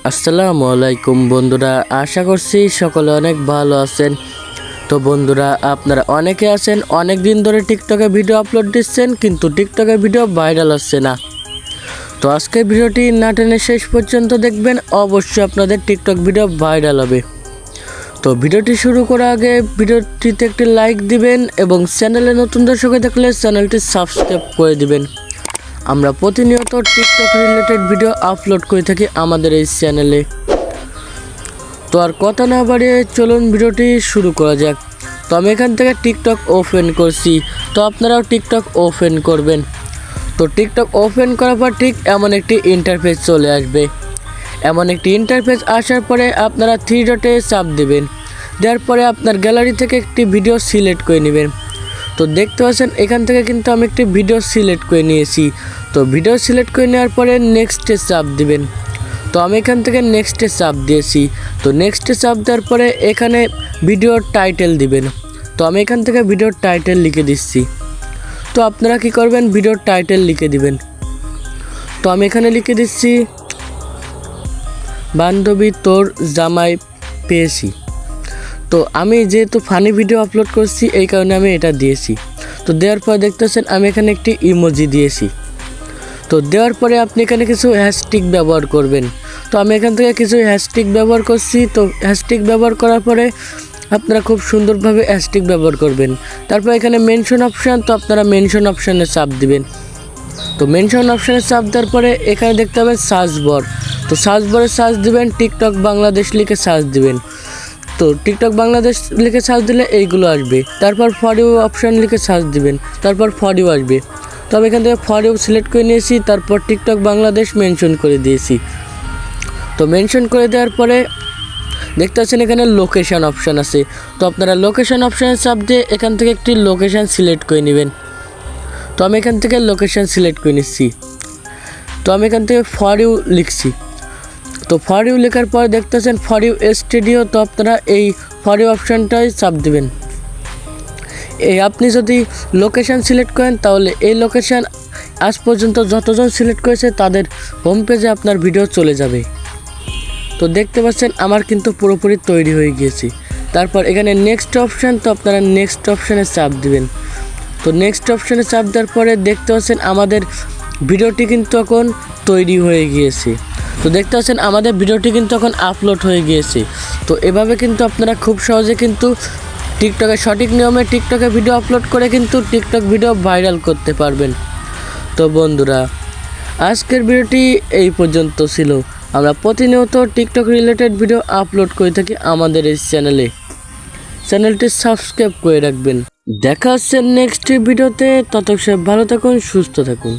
আসসালামু আলাইকুম বন্ধুরা, আশা করছি সকলে অনেক ভালো আছেন। তো বন্ধুরা, আপনারা অনেকে আছেন অনেক দিন ধরে টিকটকে ভিডিও আপলোড দিচ্ছেন, কিন্তু টিকটকে ভিডিও ভাইরাল হচ্ছে না। তো আজকে ভিডিওটি না টেনে শেষ পর্যন্ত দেখবেন, অবশ্যই আপনাদের টিকটক ভিডিও ভাইরাল হবে। তো ভিডিওটি শুরু করার আগে ভিডিওটিতে একটি লাইক দিবেন এবং চ্যানেলে নতুন দর্শক থাকলে চ্যানেলটি সাবস্ক্রাইব করে দিবেন। আমরা প্রতিনিয়ত টিকটক রিলেটেড ভিডিও আপলোড করে থাকি আমাদের এই চ্যানেলে। তো আর কথা না বাড়িয়ে চলুন ভিডিওটি শুরু করা যাক। তো আমি এখান থেকে টিকটক ওপেন করছি, তো আপনারাও টিকটক ওপেন করবেন। তো টিকটক ওপেন করার পর ঠিক এমন একটি ইন্টারফেস চলে আসবে। এমন একটি ইন্টারফেস আসার পরে আপনারা 3 ডটে চাপ দেবেন। দেওয়ার পরে আপনার গ্যালারি থেকে একটি ভিডিও সিলেক্ট করে নেবেন। তো দেখতে পাচ্ছেন এখান থেকে কিন্তু আমি একটি ভিডিও সিলেক্ট করে নিয়েছি। তো ভিডিও সিলেক্ট করে নেওয়ার পরে নেক্সটে চাপ দিবেন। তো আমি এখান থেকে নেক্সটে চাপ দিয়েছি। তো নেক্সটে চাপ দেওয়ার পরে এখানে ভিডিওর টাইটেল দিবেন। তো আমি এখান থেকে ভিডিওর টাইটেল লিখে দিচ্ছি। তো আপনারা কি করবেন, ভিডিওর টাইটেল লিখে দিবেন। তো আমি এখানে লিখে দিচ্ছি, বান্ধবী তোর জামাই পেয়েছি। তো আমি যেহেতু ফানি ভিডিও আপলোড করছি এই কারণে আমি এটা দিয়েছি। তো দেওয়ার পর দেখতেছেন আমি এখানে একটি ইমোজি দিয়েছি। তো দেওয়ার পরে আপনি এখানে কিছু হ্যাশট্যাগ ব্যবহার করবেন। তো আমি এখান থেকে কিছু হ্যাশট্যাগ ব্যবহার করছি। তো হ্যাশট্যাগ ব্যবহার করার পরে আপনারা খুব সুন্দরভাবে হ্যাশট্যাগ ব্যবহার করবেন। তারপর এখানে মেনশন অপশান, তো আপনারা মেনশন অপশানে চাপ দিবেন। তো মেনশন অপশানে চাপ দেওয়ার পরে এখানে দেখতে পাবেন সার্চ বার। তো সার্চ বারে সার্চ দিবেন টিকটক বাংলাদেশ লিখে সার্চ দিবেন। তো টিকটক বাংলাদেশ লিখে সার্চ দিলে এইগুলো আসবে। তারপর ফর ইউ অপশান লিখে সার্চ দিবেন, তারপর ফর ইউ আসবে। তো আমি এখান থেকে ফর ইউ সিলেক্ট করে নিয়েছি, তারপর টিকটক বাংলাদেশ মেনশন করে দিয়েছি। তো মেনশন করে দেওয়ার পরে দেখতে পাচ্ছেন এখানে লোকেশান অপশান আছে। তো আপনারা লোকেশান অপশানে চাপ দিয়ে এখান থেকে একটি লোকেশান সিলেক্ট করে নেবেন। তো আমি এখান থেকে লোকেশান সিলেক্ট করে নিচ্ছি। তো আমি এখান থেকে ফর ইউ লিখছি। তো ফর ইউ লেখার পর দেখতেছেন ফর ইউ স্টুডিও। তো আপনারা এই ফর ইউ অপশানটাই চাপ দিবেন। এই আপনি যদি লোকেশান সিলেক্ট করেন তাহলে এই লোকেশান আজ পর্যন্ত যতজন সিলেক্ট করেছে তাদের হোম পেজে আপনার ভিডিও চলে যাবে। তো দেখতে পাচ্ছেন আমার কিন্তু পুরোপুরি তৈরি হয়ে গিয়েছে। তারপর এখানে নেক্সট অপশান, তো আপনারা নেক্সট অপশানে চাপ দিবেন। তো নেক্সট অপশানে চাপ দেওয়ার পরে দেখতে পাচ্ছেন আমাদের ভিডিওটি কিন্তু এখন তৈরি হয়ে গিয়েছে। তো দেখতে পাচ্ছেন আমাদের ভিডিওটি কিন্তু এখন আপলোড হয়ে গিয়েছে। তো এভাবে কিন্তু আপনারা খুব সহজে কিন্তু টিকটকে সঠিক নিয়মে টিকটকে ভিডিও আপলোড করে কিন্তু টিকটক ভিডিও ভাইরাল করতে পারবেন। তো বন্ধুরা, আজকের ভিডিওটি এই পর্যন্ত ছিল। আমরা প্রতিনিয়ত টিকটক রিলেটেড ভিডিও আপলোড করে থাকি আমাদের এই চ্যানেলটি সাবস্ক্রাইব করে রাখবেন। দেখা হচ্ছে নেক্সট ভিডিওতে। ততক্ষণ ভালো থাকুন, সুস্থ থাকুন।